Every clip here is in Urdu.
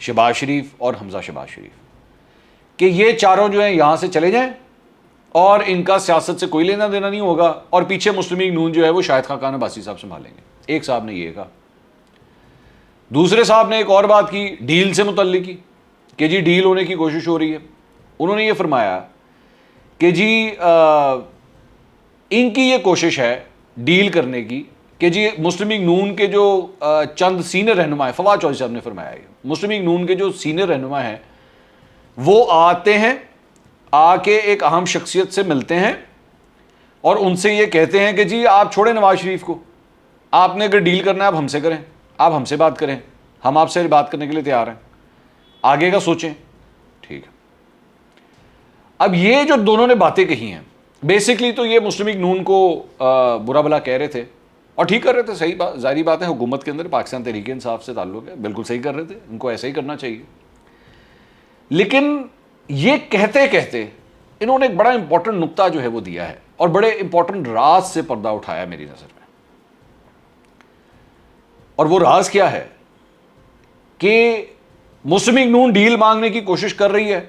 شہباز شریف اور حمزہ شہباز شریف کہ یہ چاروں جو ہیں یہاں سے چلے جائیں اور ان کا سیاست سے کوئی لینا دینا نہیں ہوگا اور پیچھے مسلم لیگ نون جو ہے وہ شاہد خاقان عباسی صاحب سنبھالیں گے. ایک صاحب نے یہ کہا. دوسرے صاحب نے ایک اور بات کی ڈیل سے متعلق کی کہ جی ڈیل ہونے کی کوشش ہو رہی ہے. انہوں نے یہ فرمایا کہ جی ان کی یہ کوشش ہے ڈیل کرنے کی کہ جی مسلم لیگ نون کے جو چند سینئر رہنما ہیں, فواد چودھری صاحب نے فرمایا ہے, مسلم لیگ نون کے جو سینئر رہنما ہیں وہ آتے ہیں, آ کے ایک اہم شخصیت سے ملتے ہیں اور ان سے یہ کہتے ہیں کہ جی آپ چھوڑیں نواز شریف کو, آپ نے اگر ڈیل کرنا ہے آپ ہم سے کریں, آپ ہم سے بات کریں, ہم آپ سے بات کرنے کے لیے تیار ہیں, آگے کا سوچیں. ٹھیک ہے. اب یہ جو دونوں نے باتیں کہی ہیں بیسکلی تو یہ مسلم لیگ نون کو برا بھلا کہہ رہے تھے اور ٹھیک کر رہے تھے, صحیح بات, ظاہری بات ہے حکومت کے اندر پاکستان تحریک انصاف سے تعلق ہے, بالکل صحیح کر رہے تھے, ان کو ایسا ہی کرنا چاہیے. لیکن یہ کہتے کہتے انہوں نے ایک بڑا امپورٹنٹ نقطہ جو ہے وہ دیا ہے اور بڑے امپورٹنٹ راز سے پردہ اٹھایا میری نظر میں. اور وہ راز کیا ہے کہ مسلم لیگ نون ڈیل مانگنے کی کوشش کر رہی ہے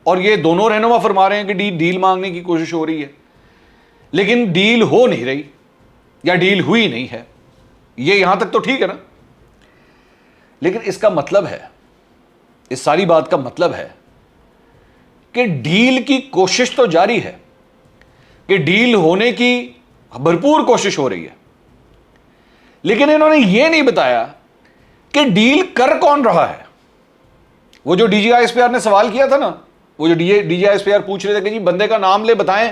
اور یہ دونوں رہنما فرما رہے ہیں کہ ڈیل مانگنے کی کوشش ہو رہی ہے, لیکن ڈیل ہو نہیں رہی یا ڈیل ہوئی نہیں ہے. یہ یہاں تک تو ٹھیک ہے نا, لیکن اس کا مطلب ہے, اس ساری بات کا مطلب ہے کہ ڈیل کی کوشش تو جاری ہے, کہ ڈیل ہونے کی بھرپور کوشش ہو رہی ہے, لیکن انہوں نے یہ نہیں بتایا کہ ڈیل کر کون رہا ہے. وہ جو D G I S P R نے سوال کیا تھا نا, وہ جو D G I S P R پوچھ رہے تھے کہ جی بندے کا نام لے بتائیں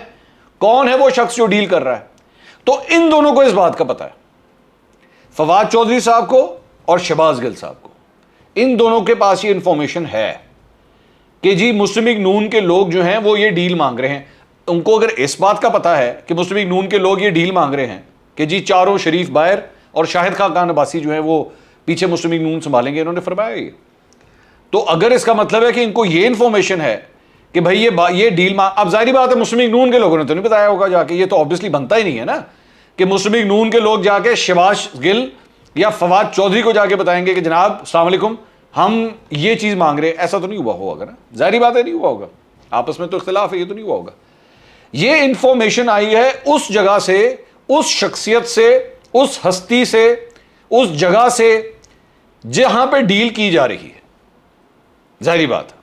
کون ہے وہ شخص جو ڈیل کر رہا ہے, تو ان دونوں کو اس بات کا پتا ہے, فواد چودھری صاحب کو اور شہباز گل صاحب کو, ان دونوں کے پاس یہ انفارمیشن ہے کہ جی مسلم لیگ نون کے لوگ جو ہیں وہ یہ ڈیل مانگ رہے ہیں. ان کو اگر اس بات کا پتا ہے کہ مسلم لیگ نون کے لوگ یہ ڈیل مانگ رہے ہیں کہ جی چاروں شریف باہر اور شاہد خاقان عباسی جو ہیں وہ پیچھے مسلم لیگ نون سنبھالیں گے, انہوں نے فرمایا یہ, تو اگر اس کا مطلب ہے کہ ان کو یہ انفارمیشن ہے کہ بھائی یہ ڈیل اب ظاہری بات ہے مسلم لیگ نون کے لوگوں نے تو نہیں بتایا ہوگا جا کے, یہ تو آبویسلی بنتا ہی نہیں ہے نا کہ مسلم لیگ نون کے لوگ جا کے شہباز گل یا فواد چودھری کو جا کے بتائیں گے کہ جناب السلام علیکم ہم یہ چیز مانگ رہے ہیں. ایسا تو نہیں ہوا ہوگا نا, ظاہری بات ہے نہیں ہوا ہوگا, آپس میں تو اختلاف ہے, یہ تو نہیں ہوا ہوگا. یہ انفارمیشن آئی ہے اس جگہ سے, اس شخصیت سے, اس ہستی سے, اس جگہ سے جہاں پہ ڈیل کی جا رہی ہے, ظاہری بات ہے,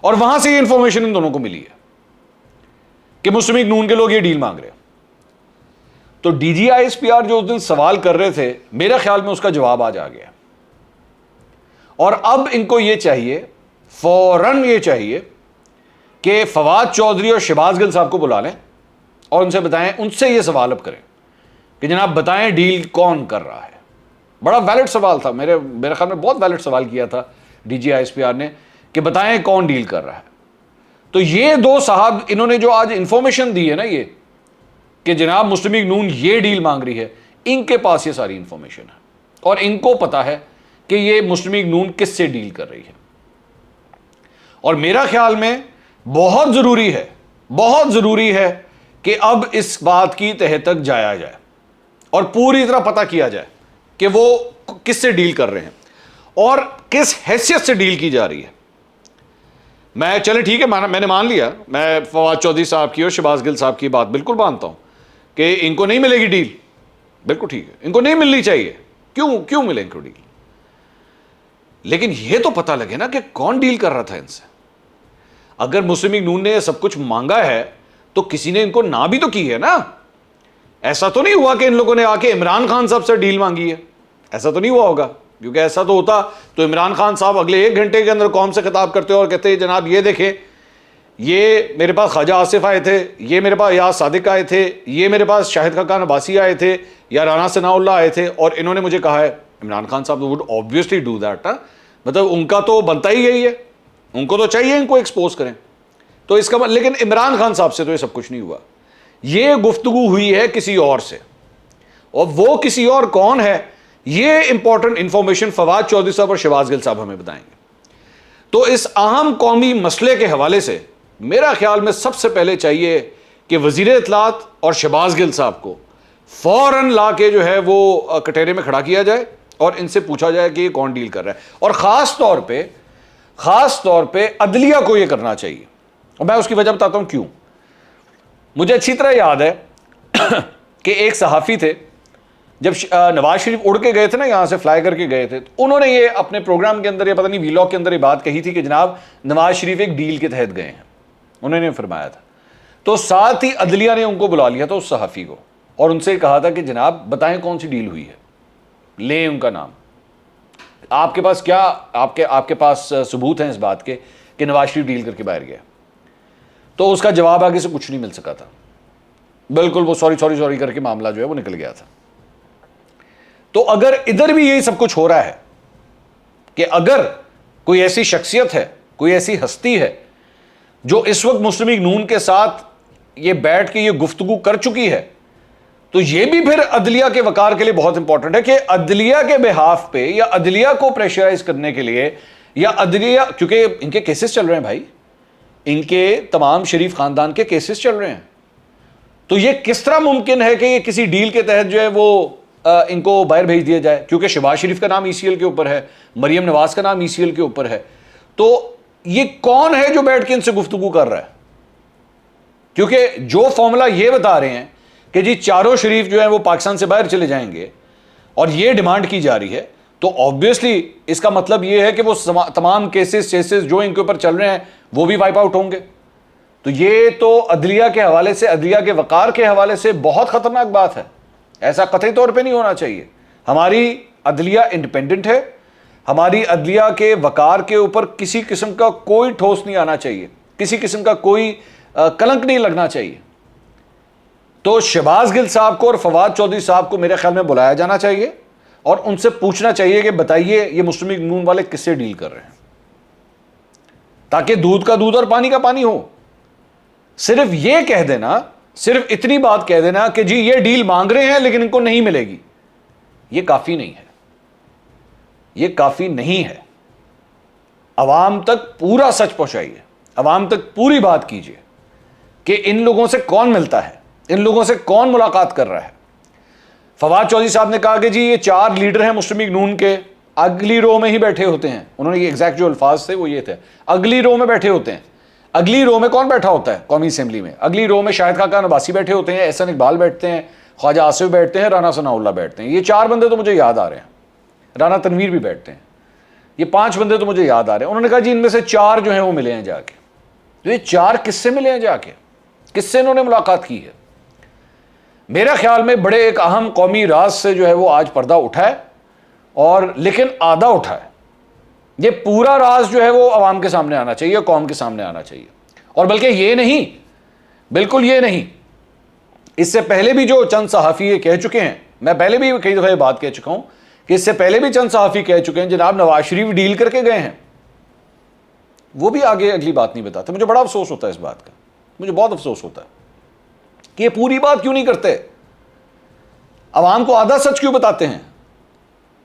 اور وہاں سے یہ انفارمیشن ان دونوں کو ملی ہے کہ مسلم لیگ نون کے لوگ یہ ڈیل مانگ رہے ہیں. تو D G I S P R جو اس دن سوال کر رہے تھے میرے خیال میں اس کا جواب آج آ گیا, اور اب ان کو یہ چاہیے, فوراً یہ چاہیے کہ فواد چودھری اور شہباز گل صاحب کو بلا لیں اور ان سے بتائیں, ان سے یہ سوال اب کریں کہ جناب بتائیں ڈیل کون کر رہا ہے. بڑا ویلڈ سوال تھا, میرے خیال میں بہت ویلڈ سوال کیا تھا D G I S P R نے کہ بتائیں کون ڈیل کر رہا ہے. تو یہ دو صاحب انہوں نے جو آج انفارمیشن دی ہے نا یہ کہ جناب مسلم لیگ نون یہ ڈیل مانگ رہی ہے, ان کے پاس یہ ساری انفارمیشن ہے اور ان کو پتا ہے کہ یہ مسلم لیگ نون کس سے ڈیل کر رہی ہے. اور میرا خیال میں بہت ضروری ہے کہ اب اس بات کی تہہ تک جایا جائے اور پوری طرح پتہ کیا جائے کہ وہ کس سے ڈیل کر رہے ہیں اور کس حیثیت سے ڈیل کی جا رہی ہے. میں چلے ٹھیک ہے, میں نے مان لیا, میں فواد چودھری صاحب کی اور شہباز گل صاحب کی بات بالکل مانتا ہوں کہ ان کو نہیں ملے گی ڈیل, بالکل ٹھیک ہے, ان کو نہیں ملنی چاہیے, کیوں ملے ان کو ڈیل, لیکن یہ تو پتہ لگے نا کہ کون ڈیل کر رہا تھا ان سے. اگر مسلم لیگ نون نے سب کچھ مانگا ہے تو کسی نے ان کو نہ بھی تو کی ہے نا. ایسا تو نہیں ہوا کہ ان لوگوں نے آ کے عمران خان صاحب سے ڈیل مانگی ہے, ایسا تو نہیں ہوا ہوگا, کیونکہ ایسا تو ہوتا تو عمران خان صاحب اگلے 1 گھنٹے کے اندر قوم سے خطاب کرتے اور کہتے جناب یہ دیکھیں یہ میرے پاس خواجہ آصف آئے تھے, یہ میرے پاس یاز صادق آئے تھے, یہ میرے پاس شاہد خاقان عباسی آئے تھے یا رانا ثناء اللہ آئے تھے اور انہوں نے مجھے کہا ہے. عمران خان صاحب وڈ obviously do that, مطلب ان کا تو بنتا ہی یہی ہے, ان کو تو چاہیے ان کو ایکسپوز کریں. تو اس کا لیکن عمران خان صاحب سے تو یہ سب کچھ نہیں ہوا, یہ گفتگو ہوئی ہے کسی اور سے, اور وہ کسی اور کون ہے یہ امپورٹنٹ انفارمیشن فواد چودھری صاحب اور شہباز گل صاحب ہمیں بتائیں گے. تو اس اہم قومی مسئلے کے حوالے سے میرا خیال میں سب سے پہلے چاہیے کہ وزیر اطلاعات اور شہباز گل صاحب کو فوراً لا کے جو ہے وہ کٹہرے میں کھڑا کیا جائے اور ان سے پوچھا جائے کہ یہ کون ڈیل کر رہا ہے. اور خاص طور پہ عدلیہ کو یہ کرنا چاہیے, اور میں اس کی وجہ بتاتا ہوں کیوں. مجھے اچھی طرح یاد ہے کہ ایک صحافی تھے, جب نواز شریف اڑ کے گئے تھے نا, یہاں سے فلائی کر کے گئے تھے, تو انہوں نے یہ اپنے پروگرام کے اندر, یہ پتہ نہیں ویلاگ کے اندر یہ بات کہی تھی کہ جناب نواز شریف ایک ڈیل کے تحت گئے ہیں, انہوں نے فرمایا تھا. تو ساتھ ہی عدلیہ نے ان کو بلا لیا تھا, اس صحافی کو, اور ان سے کہا تھا کہ جناب بتائیں کون سی ڈیل ہوئی ہے, لیں ان کا نام, آپ کے پاس کیا آپ کے پاس ثبوت ہیں اس بات کے کہ نواز شریف ڈیل کر کے باہر گیا. تو اس کا جواب آگے سے کچھ نہیں مل سکا تھا, بالکل وہ سوری کر کے معاملہ جو ہے وہ نکل گیا تھا. تو اگر ادھر بھی یہی سب کچھ ہو رہا ہے کہ اگر کوئی ایسی شخصیت ہے, کوئی ایسی ہستی ہے جو اس وقت مسلم لیگ نون کے ساتھ یہ بیٹھ کے یہ گفتگو کر چکی ہے, تو یہ بھی پھر عدلیہ کے وقار کے لیے بہت امپورٹنٹ ہے کہ عدلیہ کے بہاف پہ یا عدلیہ کو پریشرائز کرنے کے لیے, یا عدلیہ, کیونکہ ان کے کیسز چل رہے ہیں بھائی, ان کے تمام شریف خاندان کے کیسز چل رہے ہیں, تو یہ کس طرح ممکن ہے کہ یہ کسی ڈیل کے تحت جو ہے وہ ان کو باہر بھیج دیا جائے, کیونکہ شہباز شریف کا نام ای سی ایل کے اوپر ہے, مریم نواز کا نام ای سی ایل کے اوپر ہے. تو یہ کون ہے جو بیٹھ کے ان سے گفتگو کر رہا ہے؟ کیونکہ جو فارمولا یہ بتا رہے ہیں کہ جی چاروں شریف جو ہیں وہ پاکستان سے باہر چلے جائیں گے, اور یہ ڈیمانڈ کی جا رہی ہے, تو آبویسلی اس کا مطلب یہ ہے کہ وہ تمام کیسز جو ان کے اوپر چل رہے ہیں وہ بھی وائپ آؤٹ ہوں گے. تو یہ تو عدلیہ کے حوالے سے, عدلیہ کے وقار کے حوالے سے بہت خطرناک بات ہے. ایسا قطعی طور پہ نہیں ہونا چاہیے. ہماری عدلیہ انڈیپینڈنٹ ہے, ہماری عدلیہ کے وقار کے اوپر کسی قسم کا کوئی ٹھوس نہیں آنا چاہیے, کسی قسم کا کوئی کلنک نہیں لگنا چاہیے. تو شہباز گل صاحب کو اور فواد چودھری صاحب کو میرے خیال میں بلایا جانا چاہیے, اور ان سے پوچھنا چاہیے کہ بتائیے یہ مسلم لیگ نون والے کس سے ڈیل کر رہے ہیں, تاکہ دودھ کا دودھ اور پانی کا پانی ہو. صرف یہ کہہ دینا, صرف اتنی بات کہہ دینا کہ جی یہ ڈیل مانگ رہے ہیں لیکن ان کو نہیں ملے گی, یہ کافی نہیں ہے, یہ کافی نہیں ہے. عوام تک پورا سچ پہنچائیے, عوام تک پوری بات کیجیے کہ ان لوگوں سے کون ملتا ہے, ان لوگوں سے کون ملاقات کر رہا ہے. فواد چودھری صاحب نے کہا کہ جی یہ 4 لیڈر ہیں مسلم لیگ نون کے, اگلی رو میں ہی بیٹھے ہوتے ہیں. انہوں نے یہ ایگزیکٹ جو الفاظ تھے وہ یہ تھے, اگلی رو میں بیٹھے ہوتے ہیں. اگلی رو میں کون بیٹھا ہوتا ہے قومی اسمبلی میں؟ اگلی رو میں شاہد خاقان عباسی بیٹھے ہوتے ہیں, احسن اقبال بیٹھتے ہیں, خواجہ آصف بیٹھتے ہیں, رانا ثناء اللہ بیٹھتے ہیں. یہ 4 بندے تو مجھے یاد آ رہے ہیں, رانا تنویر بھی بیٹھتے ہیں, یہ 5 بندے تو مجھے یاد آ رہے ہیں. انہوں نے کہا جی ان میں سے 4 جو ہیں وہ ملے ہیں جا کے. تو یہ 4 کس سے ملے ہیں جا کے, کس سے انہوں نے ملاقات کی ہے؟ میرے خیال میں بڑے ایک اہم قومی راز سے جو ہے وہ آج پردہ اٹھا ہے, اور لیکن آدھا اٹھا ہے. یہ پورا راز جو ہے وہ عوام کے سامنے آنا چاہیے, قوم کے سامنے آنا چاہیے. اور بلکہ یہ نہیں, بالکل یہ نہیں, اس سے پہلے بھی جو چند صحافی یہ کہہ چکے ہیں, میں پہلے بھی کئی دفعہ یہ بات کہہ چکا ہوں کہ اس سے پہلے بھی چند صحافی کہہ چکے ہیں جناب نواز شریف ڈیل کر کے گئے ہیں, وہ بھی آگے اگلی بات نہیں بتاتے. مجھے بڑا افسوس ہوتا ہے اس بات کا, مجھے بہت افسوس ہوتا ہے کہ یہ پوری بات کیوں نہیں کرتے, عوام کو آدھا سچ کیوں بتاتے ہیں.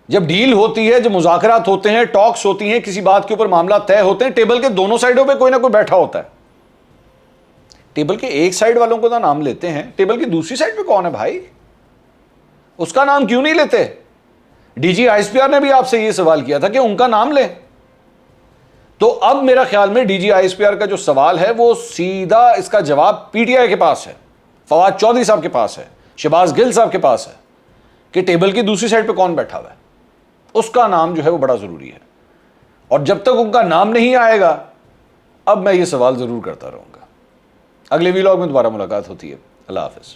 جب ڈیل ہوتی ہے, جب مذاکرات ہوتے ہیں, ٹاکس ہوتی ہیں, کسی بات کے اوپر معاملہ طے ہوتے ہیں, ٹیبل کے دونوں سائڈوں پہ کوئی نہ کوئی بیٹھا ہوتا ہے. ٹیبل کے ایک سائڈ والوں کو تو نام لیتے ہیں, ٹیبل کی دوسری سائڈ پہ کون ہے بھائی, اس کا نام کیوں نہیں لیتے؟ D G I S P R نے بھی آپ سے یہ سوال کیا تھا کہ ان کا نام لیں. تو اب میرا خیال میں D G I S P R کا جو سوال ہے وہ سیدھا اس کا جواب پی ٹی آئی کے پاس ہے, فواد چودھری صاحب کے پاس ہے, شہباز گل صاحب کے پاس ہے, کہ ٹیبل کی دوسری سائڈ پہ کون بیٹھا ہوا ہے. اس کا نام جو ہے وہ بڑا ضروری ہے, اور جب تک ان کا نام نہیں آئے گا اب میں یہ سوال ضرور کرتا رہوں گا. اگلے ویلاگ میں دوبارہ ملاقات ہوتی ہے. اللہ حافظ.